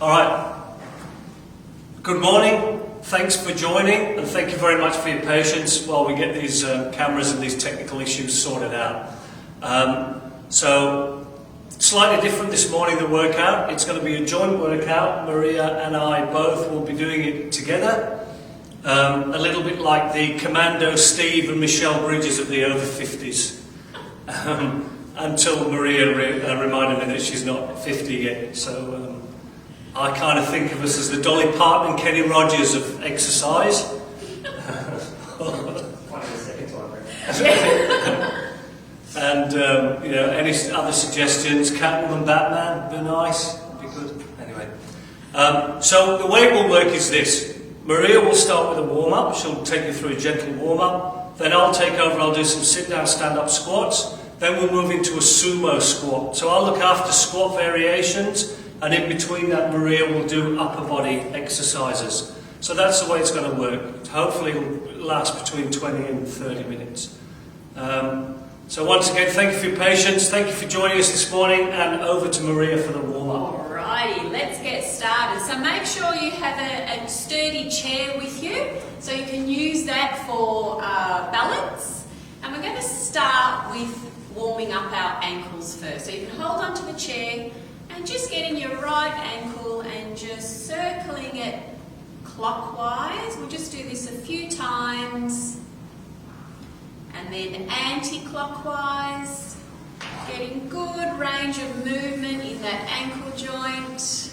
All right. Good morning. Thanks for joining, and thank you very much for your patience while we get these cameras and these technical issues sorted out. So, slightly different this morning, the workout. It's going to be a joint workout. Maria and I both will be doing it together. A little bit like the Commando Steve and Michelle Bridges of the over 50s. Until Maria reminded me that she's not 50 yet. So I kind of think of us as the Dolly Parton and Kenny Rogers of exercise. And you know, any other suggestions? Catwoman, Batman, be nice, be good. Anyway, so the way it will work is this: Maria will start with a warm up. She'll take you through a gentle warm up. Then I'll take over. I'll do some sit down, stand up squats. Then we'll move into a sumo squat. So I'll look after squat variations, and in between that, Maria will do upper body exercises. So that's the way it's going to work. Hopefully it'll last between 20 and 30 minutes. So once again, thank you for your patience, thank you for joining us this morning, and over to Maria for the warm-up. Alrighty, let's get started. So make sure you have a sturdy chair with you, so you can use that for balance. And we're going to start with warming up our ankles first. So you can hold onto the chair and just getting your right ankle and just circling it clockwise. We'll just do this a few times. And then anti-clockwise, getting good range of movement in that ankle joint.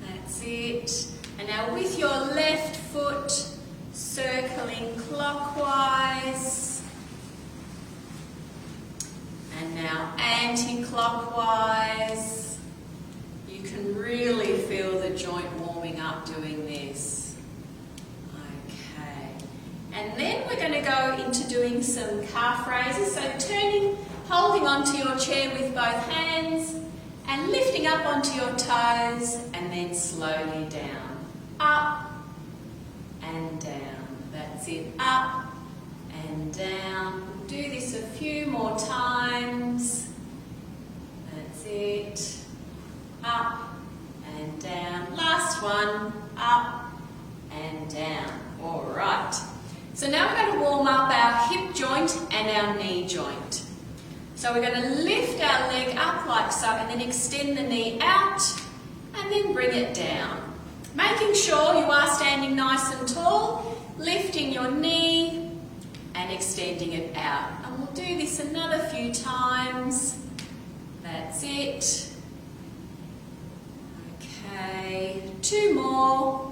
That's it. And now with your left foot, circling clockwise. And now anti-clockwise. You can really feel the joint warming up doing this. And then we're going to go into doing some calf raises. So turning, holding onto your chair with both hands and lifting up onto your toes and then slowly down. Up and down. That's it. Up and down. We'll do this a few more times. That's it. Up and down. Last one. Up and down. All right. So now we're going to warm up our hip joint and our knee joint. So we're going to lift our leg up like so and then extend the knee out and then bring it down. Making sure you are standing nice and tall, lifting your knee and extending it out. And we'll do this another few times. That's it. Okay, two more.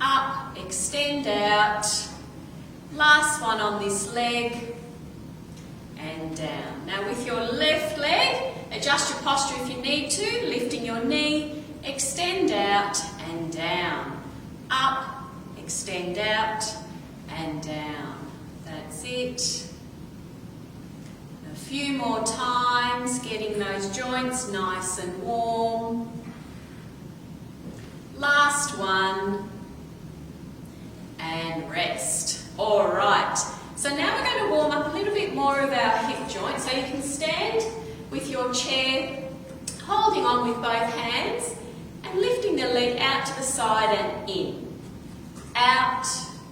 Up, extend out. Last one on this leg, and down. Now with your left leg, adjust your posture if you need to, lifting your knee, extend out and down. Up, extend out and down. That's it. A few more times, getting those joints nice and warm. Last one, and rest. All right, so now we're going to warm up a little bit more of our hip joint. So you can stand with your chair, holding on with both hands and lifting the leg out to the side and in. Out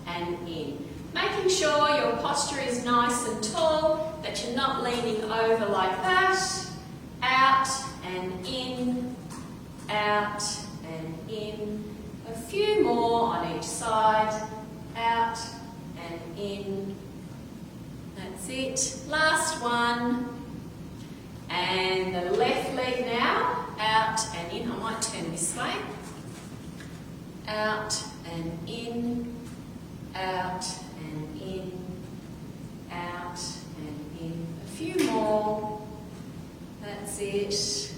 and in. Making sure your posture is nice and tall, that you're not leaning over like that. Out and in, out and in. A few more on each side. Out and in. That's it. Last one. And the left leg now. Out and in. I might turn this way. Out and in. Out and in. Out and in. A few more. That's it.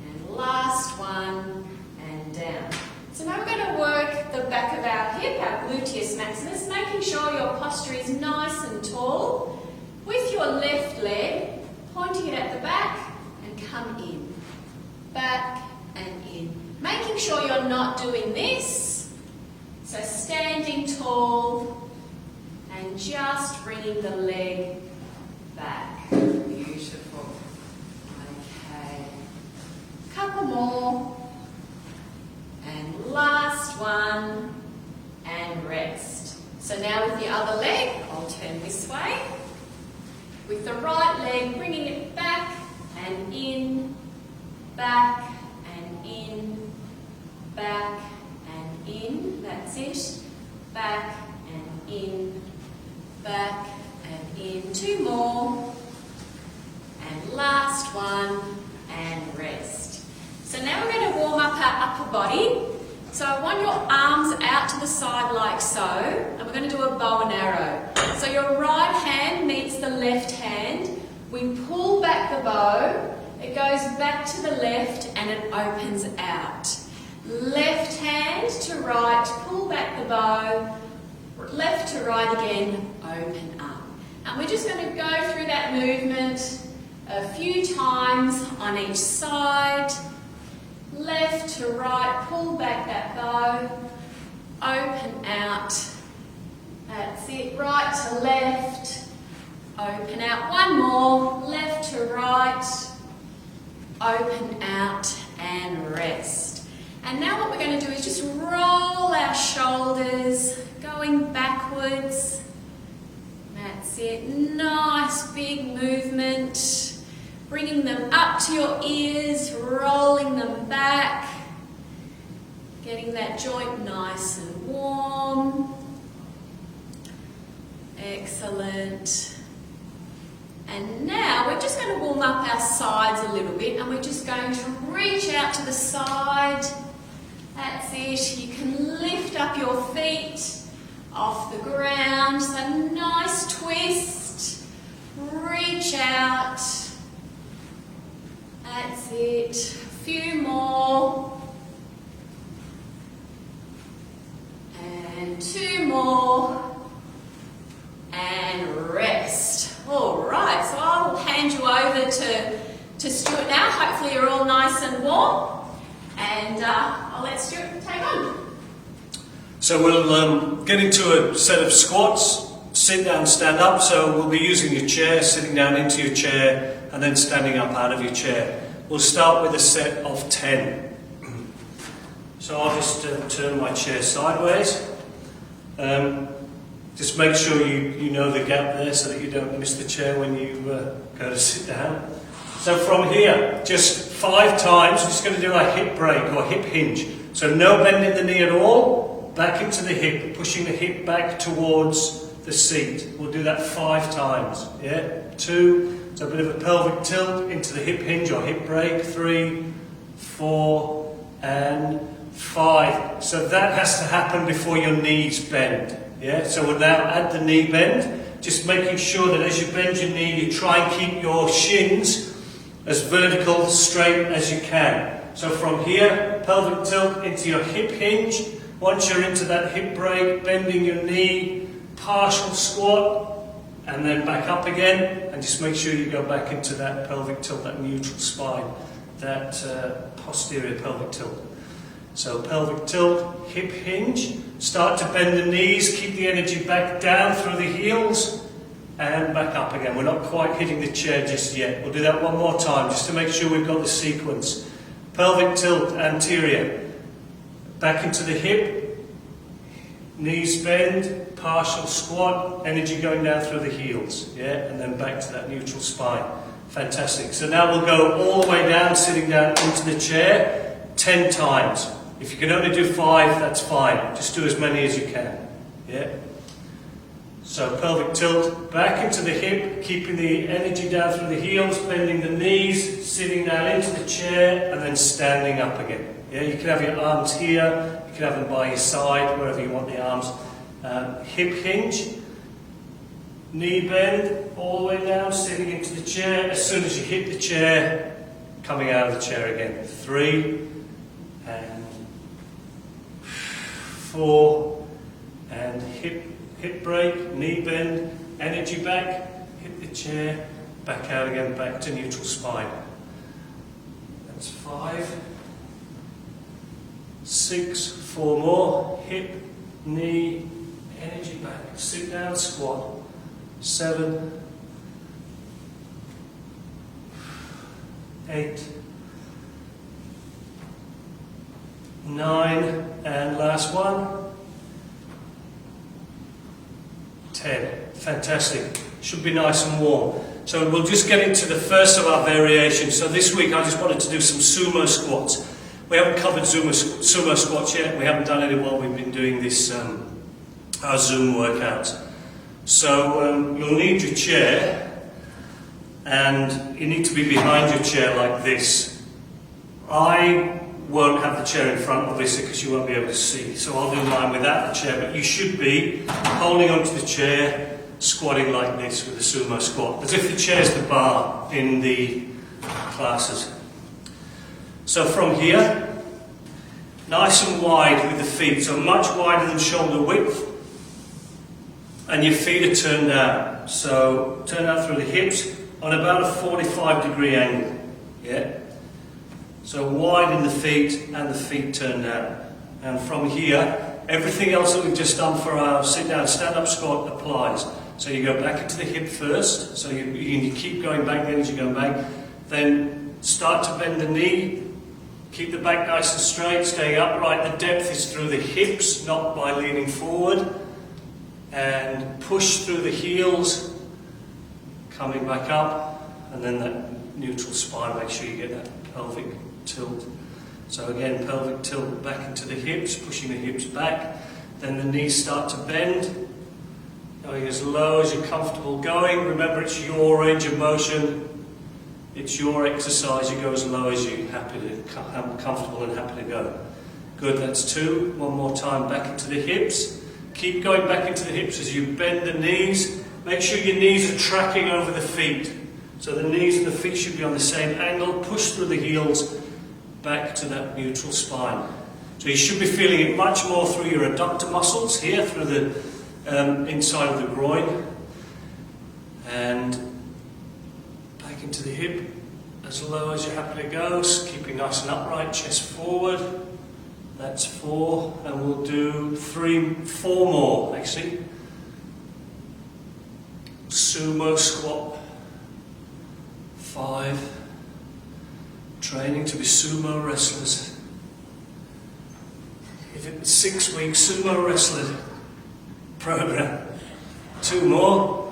And last one. And down. So now we're going to work the back of our hip, our gluteus maximus, making sure your posture is nice and tall. With your left leg, pointing it at the back and come in. Back and in. Making sure you're not doing this. So standing tall and just bringing the leg back. Beautiful. Okay. Couple more. the other leg, I'll turn this way. With the right leg, bringing it back and in, back and in, back and in. That's it. Back and in, back and in. 2 more. And last one, and rest. So now we're going to warm up our upper body. So I want your arms out to the side like so, and we're going to do a bow and arrow. So your right hand meets the left hand. We pull back the bow, it goes back to the left and it opens out. Left hand to right, pull back the bow, left to right again, open up. And we're just going to go through that movement a few times on each side. Left to right, pull back that bow, open out. That's it, right to left, open out. One more, left to right, open out and rest. And now what we're going to do is just roll our shoulders, going backwards. That's it, nice big movement. Bringing them up to your ears, rolling them back. Getting that joint nice and warm. Excellent. And now we're just going to warm up our sides a little bit, and we're just going to reach out to the side. That's it. You can lift up your feet off the ground. So nice twist. Reach out. That's it. A few more. And 2 more. And rest. All right, so I'll hand you over to Stuart now. Hopefully you're all nice and warm. And I'll let Stuart take on. So we'll get into a set of squats, sit down, stand up. So we'll be using your chair, sitting down into your chair, and then standing up out of your chair. We'll start with a set of 10. So I'll just turn my chair sideways. Just make sure you know the gap there so that you don't miss the chair when you go to sit down. So from here, just 5 times, we're just going to do a hip break or hip hinge. So no bending the knee at all, back into the hip, pushing the hip back towards the seat. We'll do that 5 times. Yeah, 2, so a bit of a pelvic tilt into the hip hinge or hip break. 3, 4, and 5. So that has to happen before your knees bend. Yeah, so we'll now add the knee bend, just making sure that as you bend your knee, you try and keep your shins as vertical, straight as you can. So from here, pelvic tilt into your hip hinge. Once you're into that hip break, bending your knee, partial squat, and then back up again, and just make sure you go back into that pelvic tilt, that neutral spine, that posterior pelvic tilt. So pelvic tilt, hip hinge, start to bend the knees, keep the energy back down through the heels, and back up again. We're not quite hitting the chair just yet. We'll do that one more time, just to make sure we've got the sequence. Pelvic tilt, anterior, back into the hip, knees bend, partial squat, energy going down through the heels, yeah, and then back to that neutral spine. Fantastic. So now we'll go all the way down, sitting down into the chair, 10 times. If you can only do 5, that's fine. Just do as many as you can. Yeah. So pelvic tilt, back into the hip, keeping the energy down through the heels, bending the knees, sitting down into the chair, and then standing up again. Yeah, you can have your arms here, you can have them by your side, wherever you want the arms. Hip hinge, knee bend, all the way down, sitting into the chair. As soon as you hit the chair, coming out of the chair again. 3, and 4, and hip break, knee bend, energy back, hit the chair, back out again, back to neutral spine. That's 5, 6, 4 more, hip, knee, energy back, sit down, squat. 7, 8, 9, and last one. 10. Fantastic. Should be nice and warm. So we'll just get into the first of our variations. So this week I just wanted to do some sumo squats. We haven't covered sumo squats yet. We haven't done any while we've been doing this our Zoom workouts. So you'll need your chair, and you need to be behind your chair like this. I won't have the chair in front, obviously, because you won't be able to see. So I'll do mine without the chair, but you should be holding onto the chair, squatting like this with a sumo squat, as if the chair's the bar in the classes. So from here, nice and wide with the feet, so much wider than shoulder width, and your feet are turned out. So turn out through the hips on about a 45-degree angle. Yeah. So widen the feet and the feet turned out. And from here, everything else that we've just done for our sit-down, stand-up squat applies. So you go back into the hip first, so you keep going back then as you go back. Then start to bend the knee, keep the back nice and straight, staying upright. The depth is through the hips, not by leaning forward. And push through the heels, coming back up, and then that neutral spine, make sure you get that pelvic tilt. So again, pelvic tilt back into the hips, pushing the hips back. Then the knees start to bend. Going as low as you're comfortable going. Remember, it's your range of motion. It's your exercise. You go as low as you're comfortable and happy to go. Good, that's 2. One more time, back into the hips. Keep going back into the hips as you bend the knees. Make sure your knees are tracking over the feet. So the knees and the feet should be on the same angle. Push through the heels back to that neutral spine. So you should be feeling it much more through your adductor muscles here, through the inside of the groin, and back into the hip as low as you're happy to go, keeping nice and upright, chest forward. That's 4, and we'll do 4 more actually. Sumo squat, 5, training to be sumo wrestlers. If it's 6 weeks sumo wrestler program. 2 more.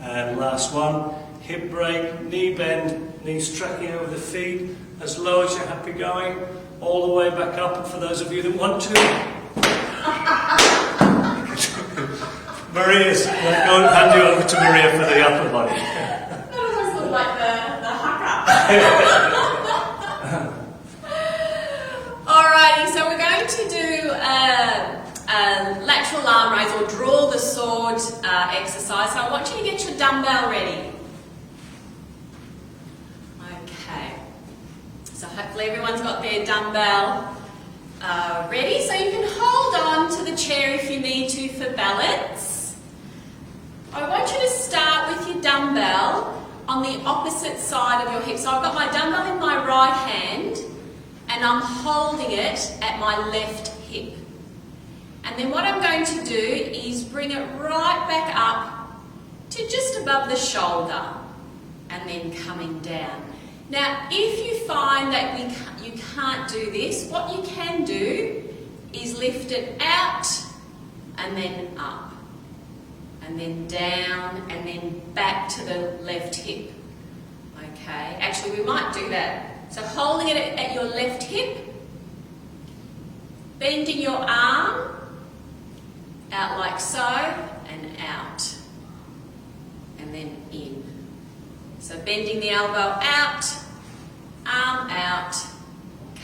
And last one, hip break, knee bend, knees tracking over the feet, as low as you're happy going, all the way back up. And for those of you that want to, Maria's, I'm going to hand you over to Maria for the upper body. That almost looked like the haka. Alrighty, so we're going to do a lateral arm raise, or draw the sword exercise. So I want you to get your dumbbell ready. Okay. So hopefully everyone's got their dumbbell ready. So you can hold on to the chair if you need to for balance. I want you to start with your dumbbell on the opposite side of your hip. So I've got my dumbbell in my right hand, and I'm holding it at my left hip. And then what I'm going to do is bring it right back up to just above the shoulder, and then coming down. Now, if you find that you can't do this, what you can do is lift it out and then up, and then down, and then back to the left hip. Okay, actually we might do that. So holding it at your left hip, bending your arm out like so, and out, and then in. So bending the elbow out, arm out,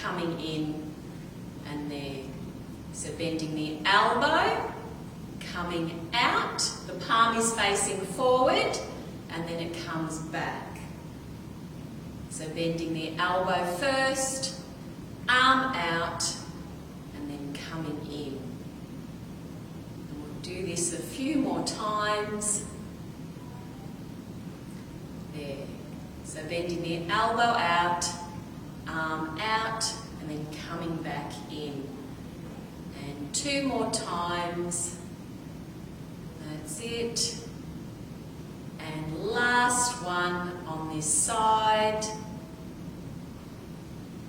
coming in, and there. So bending the elbow, coming out, the palm is facing forward, and then it comes back. So bending the elbow first, arm out, and then coming in. And we'll do this a few more times. There. So bending the elbow out, arm out, and then coming back in. And 2 more times. That's it. And last one on this side.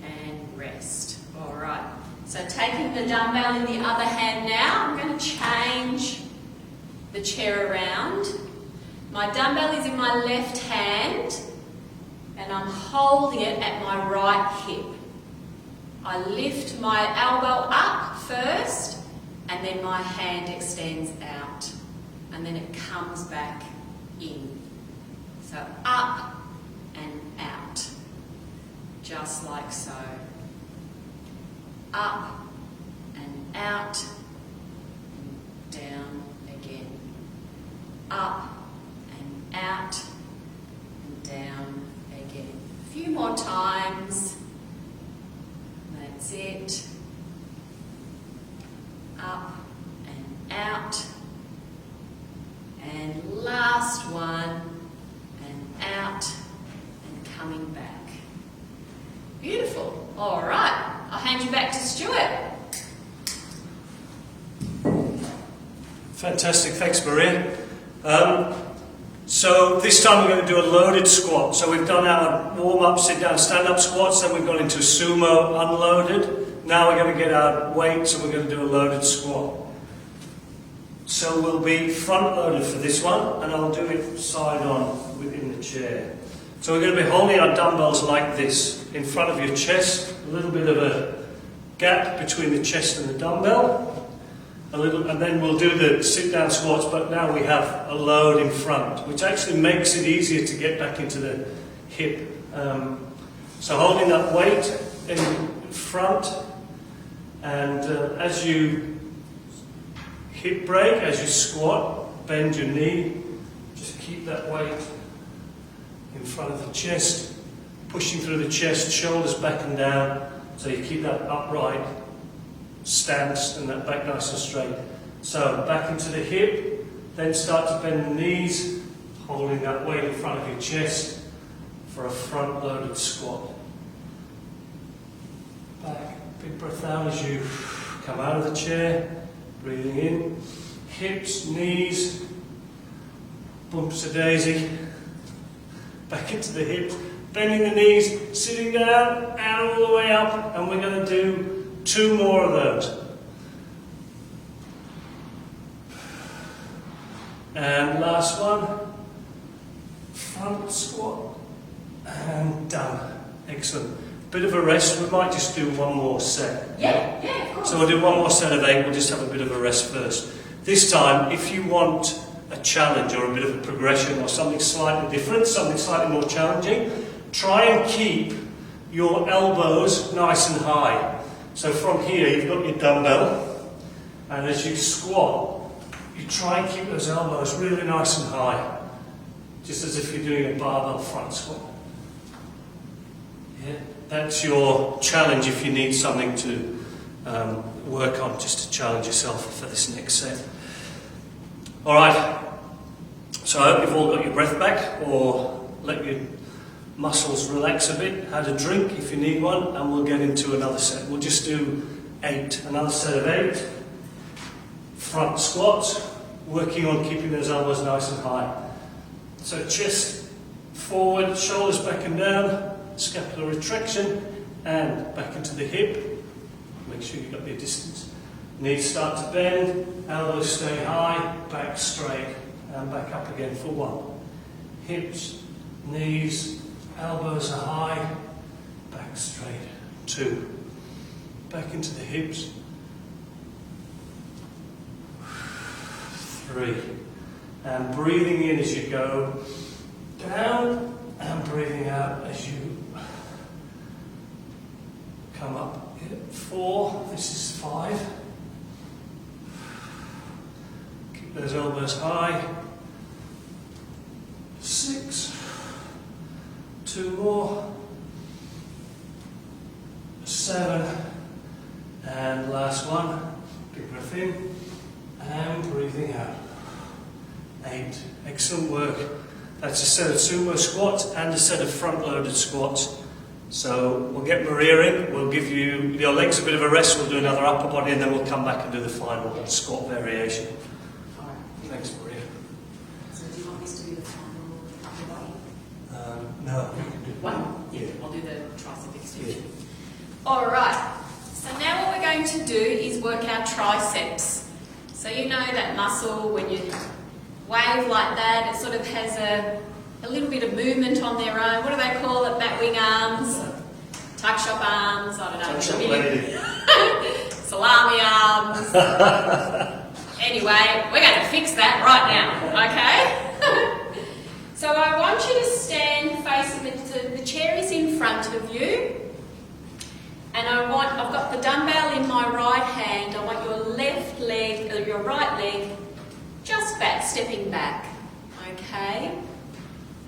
And rest. All right. So taking having the dumbbell in the other hand now, I'm going to change the chair around. My dumbbell is in my left hand and I'm holding it at my right hip. I lift my elbow up first and then my hand extends out and then it comes back in. So up and out, just like so. Up and out, and down again. Up and out, and down again. A few more times. That's it. Up and out. And last one. And out and coming back. Beautiful. All right. I'll hand you back to Stuart. Fantastic, thanks Maria. So this time we're going to do a loaded squat. So we've done our warm-up, sit-down, stand-up squats, then we've gone into sumo unloaded. Now we're going to get our weights and we're going to do a loaded squat. So we'll be front-loaded for this one, and I'll do it side-on within the chair. So we're going to be holding our dumbbells like this, in front of your chest, a little bit of a gap between the chest and the dumbbell, and then we'll do the sit-down squats, but now we have a load in front, which actually makes it easier to get back into the hip. So holding that weight in front, and as you hip break, as you squat, bend your knee, just keep that weight in front of the chest, pushing through the chest, shoulders back and down, so you keep that upright stance and that back nice and straight. So back into the hip, then start to bend the knees, holding that weight in front of your chest for a front-loaded squat. Back, big breath out as you come out of the chair, breathing in, hips, knees, bumps a daisy, back into the hips, bending the knees, sitting down, and all the way up, and we're going to do 2 more of those. And last one, front squat, and done. Excellent. Bit of a rest, we might just do 1 more set. Yeah, of course. So we'll do 1 more set of 8, we'll just have a bit of a rest first. This time, if you want a challenge or a bit of a progression or something slightly different, something slightly more challenging, try and keep your elbows nice and high. So from here, you've got your dumbbell, and as you squat, you try and keep those elbows really nice and high, just as if you're doing a barbell front squat. Yeah, that's your challenge if you need something to work on, just to challenge yourself for this next set. All right, so I hope you've all got your breath back, or let your muscles relax a bit, had a drink if you need one, and we'll get into another set. We'll just do 8, another set of 8. Front squats, working on keeping those elbows nice and high. So chest forward, shoulders back and down, scapular retraction, and back into the hip. Make sure you've got your distance. Knees start to bend, elbows stay high, back straight, and back up again for 1. Hips, knees, elbows are high, back straight. 2. Back into the hips. 3. And breathing in as you go down, and breathing out as you come up. 4. This is 5. Keep those elbows high. 6. 2 more. 7. And last one. Big breath in. And breathing out. 8. Excellent work. That's a set of sumo squats and a set of front-loaded squats. So we'll get Maria in, we'll give you your legs a bit of a rest, we'll do another upper body, and then we'll come back and do the final squat variation. Alright. Thanks, Maria. So do you want us to do the final upper body? No, we can do one. Yeah. I'll do the tricep extension. Alright. So now what we're going to do is work our triceps. So you know that muscle when you wave like that, it sort of has a little bit of movement on their own. What do they call it? Bat wing arms, tuck shop arms, I don't know. Tuck shop lady. Salami arms. Anyway, we're going to fix that right now, okay? So I want you to stand facing, the chair is in front of you, and I've got the dumbbell in my right hand. I want your left leg, or your right leg, just back, stepping back, okay?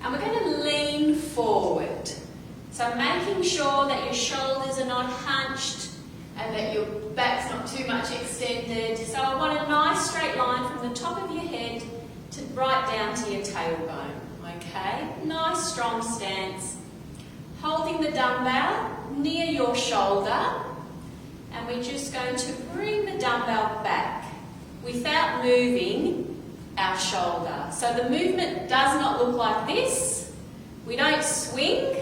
And we're going to lean forward. So making sure that your shoulders are not hunched and that your back's not too much extended. So I want a nice straight line from the top of your head to right down to your tailbone, okay? Nice strong stance. Holding the dumbbell near your shoulder, and we're just going to bring the dumbbell back without moving our shoulder. So the movement does not look like this. We don't swing.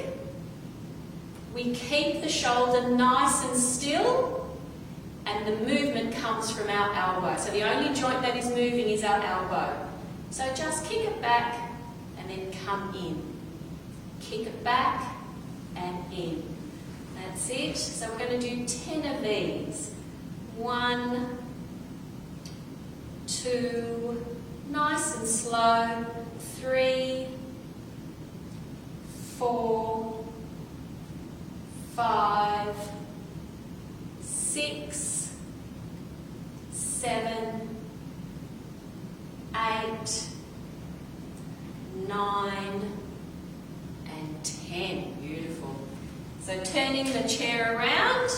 We keep the shoulder nice and still, and the movement comes from our elbow. So the only joint that is moving is our elbow. So just kick it back and then come in. Kick it back and in. That's it. So we're going to do 10 of these. 1, 2, nice and slow. 3, 4, 5, 6, 7, 8, 9, and 10. Beautiful. So turning the chair around,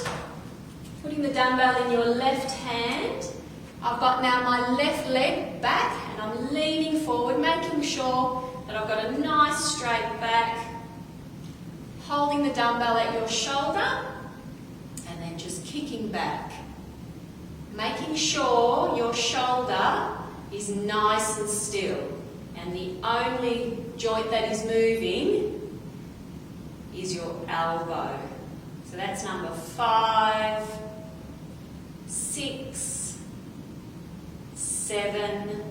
putting the dumbbell in your left hand. I've got now my left leg back and I'm leaning forward, making sure that I've got a nice straight back. Holding the dumbbell at your shoulder and then just kicking back. Making sure your shoulder is nice and still, and the only joint that is moving is your elbow. So that's number 5, 6, 7,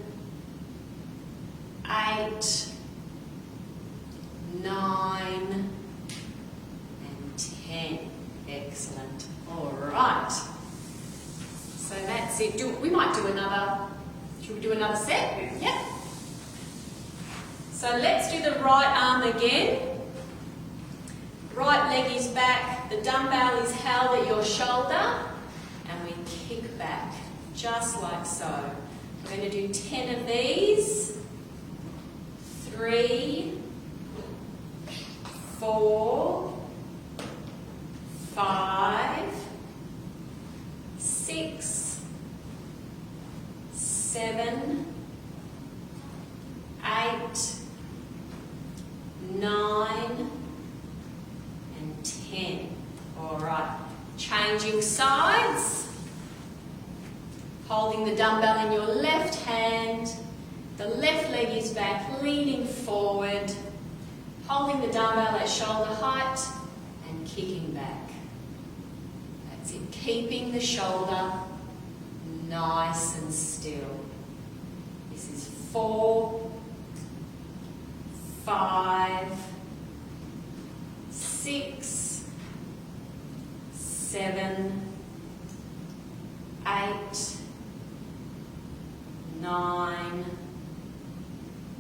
8, 9, 10. Excellent. All right. So that's it. We might do another. Should we do another set? Yep. So let's do the right arm again. Right leg is back. The dumbbell is held at your shoulder, and we kick back just like so. We're going to do 10 of these. 3, 4, 5, 6, 7, 8, 9, and 10. All right. Changing sides. Holding the dumbbell in your left hand. The left leg is back, leaning forward. Holding the dumbbell at shoulder height and kicking back. That's it. Keeping the shoulder nice and still. This is 4, 5, 6, 7, 8, 9,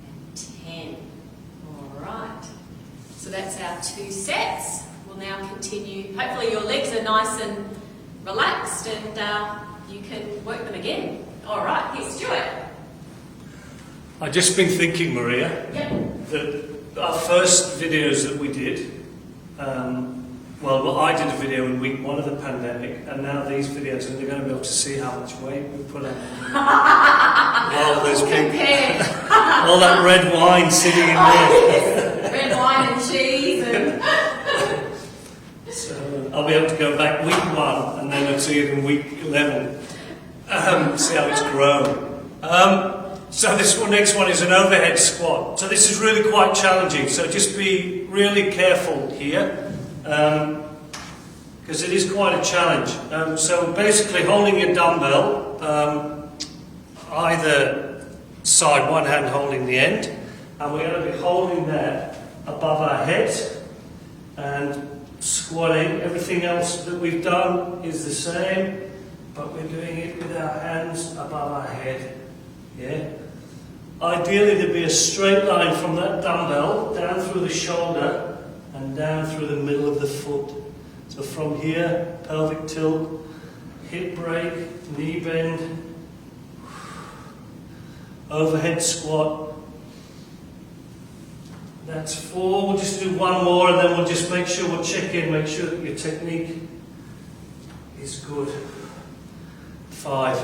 and 10. All right. So that's our 2 sets. We'll now continue. Hopefully your legs are nice and relaxed and you can work them again. All right, here's Stuart. I've just been thinking, Maria, that our first videos that we did, well, I did a video in week 1 of the pandemic, and now these videos, and they're going to be able to see how much weight we put on. Well, there's all that red wine sitting in there. Red wine and cheese. And so I'll be able to go back week 1, and then I'll see it in week 11. See how it's grown. So this next one is an overhead squat. So this is really quite challenging. So just be really careful here. because it is quite a challenge. So basically holding your dumbbell, either side, one hand holding the end, and we're going to be holding that above our heads and squatting. Everything else that we've done is the same, but we're doing it with our hands above our head. Yeah. Ideally there'd be a straight line from that dumbbell down through the shoulder and down through the middle of the foot. So from here, pelvic tilt, hip break, knee bend, overhead squat. That's 4. We'll just do one more and then we'll just make sure we'll check in, make sure that your technique is good. 5.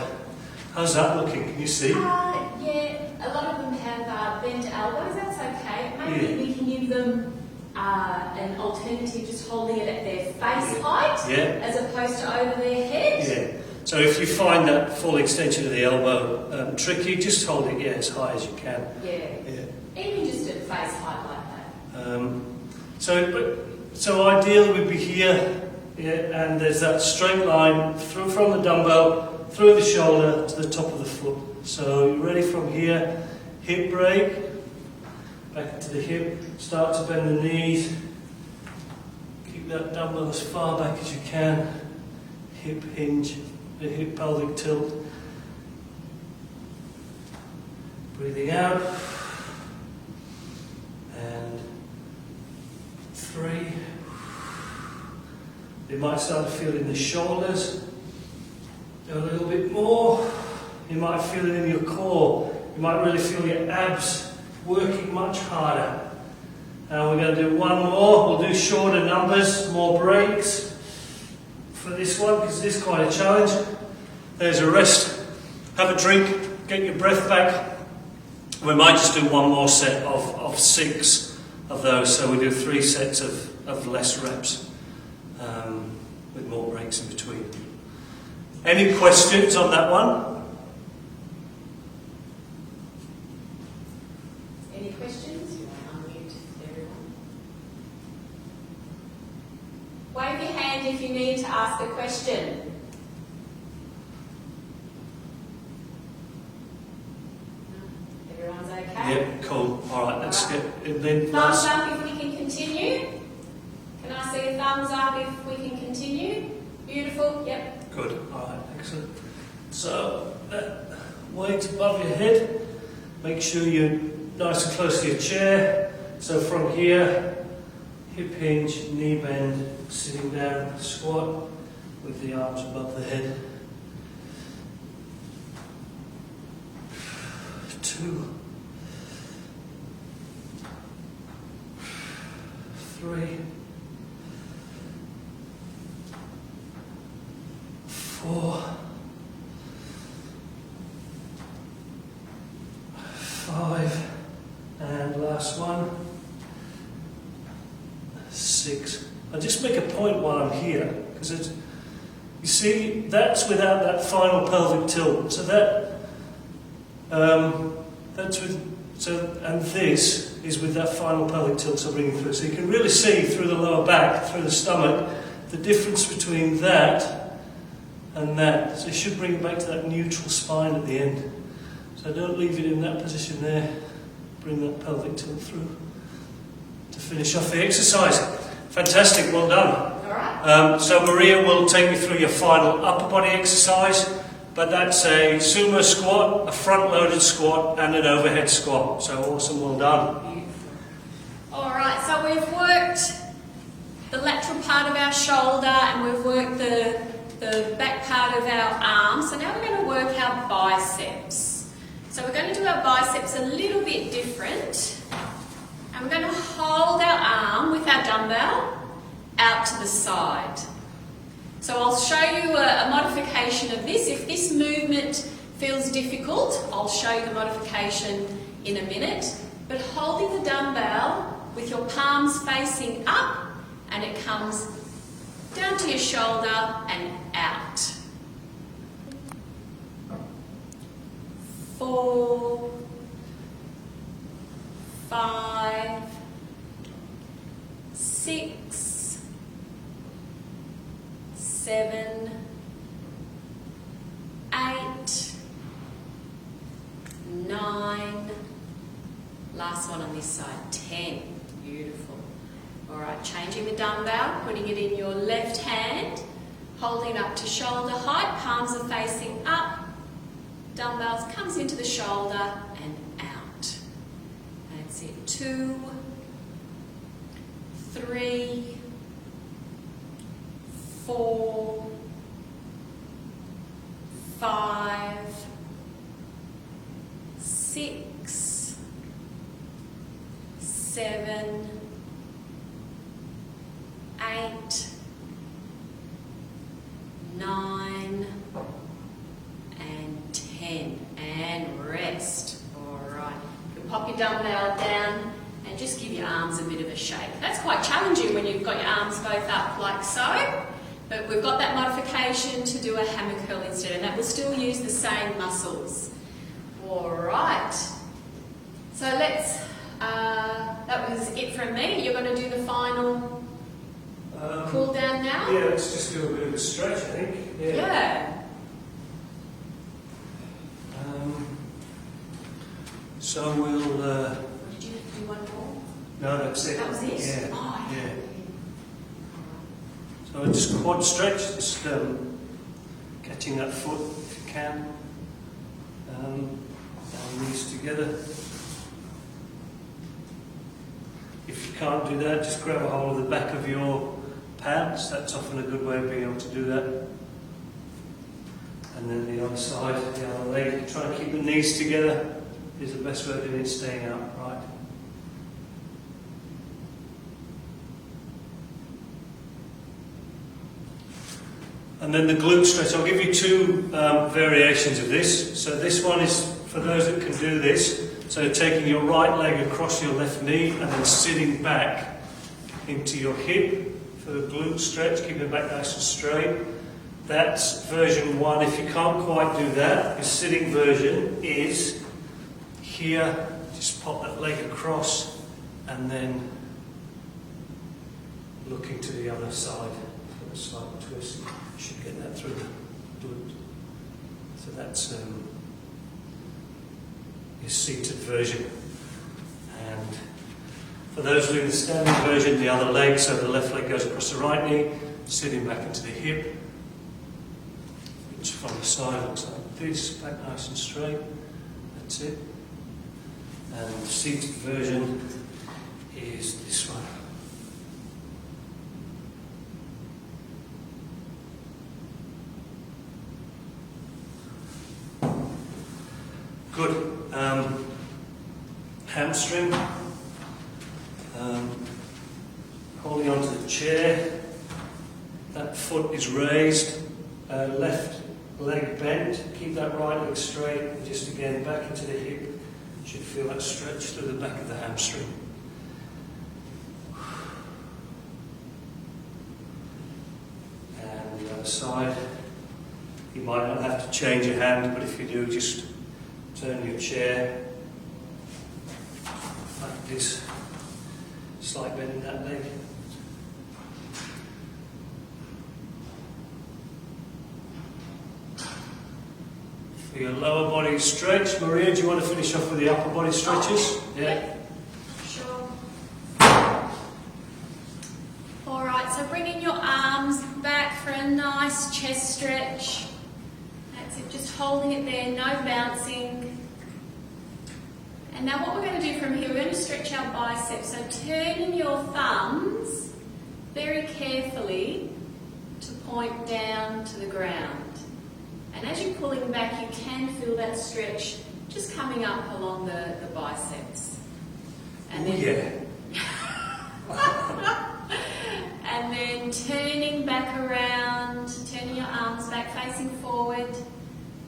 How's that looking? Can you see? Yeah, a lot of them have bent elbows, that's okay. Maybe we can give them an alternative, just holding it at their face height as opposed to over their head. Yeah. So if you find that full extension of the elbow tricky, just hold it as high as you can. Yeah. Even just at face height like that. So ideally we'd be here, and there's that straight line through from the dumbbell, through the shoulder to the top of the foot. So you're ready from here, hip break, back to the hip, start to bend the knees, keep that dumbbell as far back as you can, hip hinge, the hip pelvic tilt, breathing out, and 3. You might start to feel it in the shoulders. Do a little bit more. You might feel it in your core. You might really feel your abs working much harder. And we're going to do one more. We'll do shorter numbers, more breaks for this one because it is quite a challenge. There's a rest. Have a drink. Get your breath back. We might just do one more set of 6 of those. So we do 3 sets of less reps with more breaks in between. Any questions on that one? Any questions? You want to unmute everyone. Wave your hand if you need to ask a question. Everyone's okay? Yep, cool. Alright, let's get it then. Thumbs up if we can continue. Can I see a thumbs up if we can continue? Beautiful, yep. Good, alright, excellent. So, that weight above your head, make sure you're nice and close to your chair. So from here, hip hinge, knee bend, sitting down, squat with the arms above the head. 2, 3, 4, 5, and last one, 6. I'll just make a point while I'm here, because it's, you see, that's without that final pelvic tilt. So that's with, and this is with that final pelvic tilt, so bringing through. So you can really see through the lower back, through the stomach, the difference between that and that. So you should bring it back to that neutral spine at the end. So don't leave it in that position there. Bring that pelvic tilt through to finish off the exercise. Fantastic, well done. All right. So Maria will take you through your final upper body exercise, but that's a sumo squat, a front-loaded squat, and an overhead squat. So awesome, well done. All right, so we've worked the lateral part of our shoulder and we've worked the back part of our arm. So now we're going to work our biceps. So we're going to do our biceps a little bit different. And we're going to hold our arm with our dumbbell out to the side. So I'll show you a modification of this. If this movement feels difficult, I'll show you the modification in a minute. But holding the dumbbell with your palms facing up, and it comes down to your shoulder and out. 4, 5, 6, 7, 8, 9, last one on this side, 10. Beautiful. All right, changing the dumbbell, putting it in your left hand, holding up to shoulder height, palms are facing up, dumbbells comes into the shoulder and out. That's it. 2, 3, 4, 5, 6, 7, 8, 9, and 10. And rest. All right. You can pop your dumbbell down and just give your arms a bit of a shake. That's quite challenging when you've got your arms both up like so. But we've got that modification to do a hammer curl instead, and that will still use the same muscles. All right. So let's, that was it from me. You're going to do the final cool down now? Yeah, let's just do a bit of a stretch, I think. Yeah. So we'll... Did you do one more? No, that's it. That was it? Yeah. Oh, yeah. So just quad stretch, just catching that foot if you can. And knees together. If you can't do that, just grab a hold of the back of your pants. That's often a good way of being able to do that. And then the other side, the other leg. Try and keep the knees together is the best way of doing it, staying upright. And then the glute stretch. I'll give you two variations of this. So this one is for those that can do this. So taking your right leg across your left knee and then sitting back into your hip for the glute stretch, keeping it back nice and straight. That's version 1. If you can't quite do that, your sitting version is here. Just pop that leg across and then looking to the other side for a slight twist. You should get that through the glute. So that's your seated version. And for those doing the standing version, the other leg, so the left leg goes across the right knee, sitting back into the hip, which from the side looks like this, back nice and straight. That's it. And the seated version is this one. Good. Hamstring. Holding onto the chair. That foot is raised. Left leg bent. Keep that right leg straight. And just again back into the hip. You should feel that stretch through the back of the hamstring. And the other side. You might not have to change your hand, but if you do, just turn your chair like this, slight bend in that leg. For your lower body stretch, Maria, do you want to finish off with the upper body stretches? Yeah. Sure. All right, so bringing your arms back for a nice chest stretch. That's it, just holding it there, no bouncing. And now what we're going to do from here, we're going to stretch our biceps. So turning your thumbs very carefully to point down to the ground. And as you're pulling back, you can feel that stretch just coming up along the biceps. And then, and then turning back around, turning your arms back facing forward.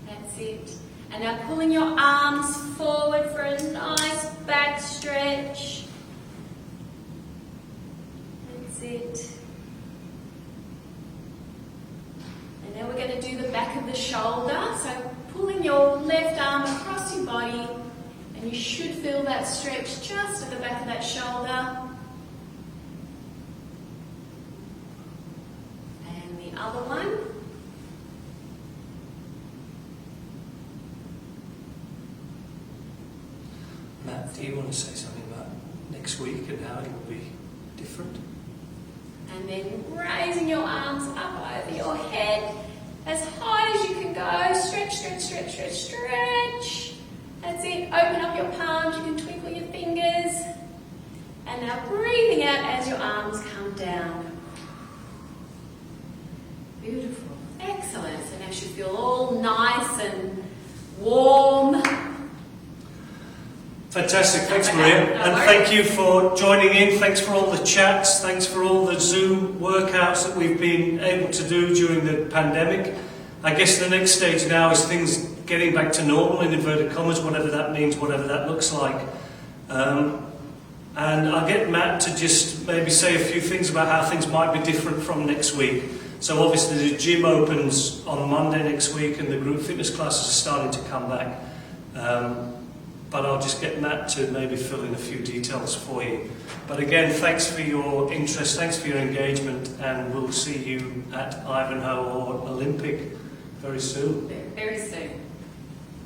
That's it. And now pulling your arms forward for a nice back stretch. That's it. And now we're going to do the back of the shoulder. So pulling your left arm across your body, and you should feel that stretch just at the back of that shoulder. And the other one. Matt, do you want to say something about next week and how it will be different? And then raising your arms up over your head as high as you can go. Stretch, stretch, stretch, stretch, stretch. That's it. Open up your palms. You can twinkle your fingers. And now breathing out as your arms come down. Beautiful. Excellent. So now you should feel all nice and warm. Fantastic. Thanks, Maria. And thank you for joining in. Thanks for all the chats. Thanks for all the Zoom workouts that we've been able to do during the pandemic. I guess the next stage now is things getting back to normal, in inverted commas, whatever that means, whatever that looks like. And I'll get Matt to just maybe say a few things about how things might be different from next week. So obviously the gym opens on Monday next week and the group fitness classes are starting to come back. But I'll just get Matt to maybe fill in a few details for you. But again, thanks for your interest, thanks for your engagement, and we'll see you at Ivanhoe or Olympic very soon. Very soon.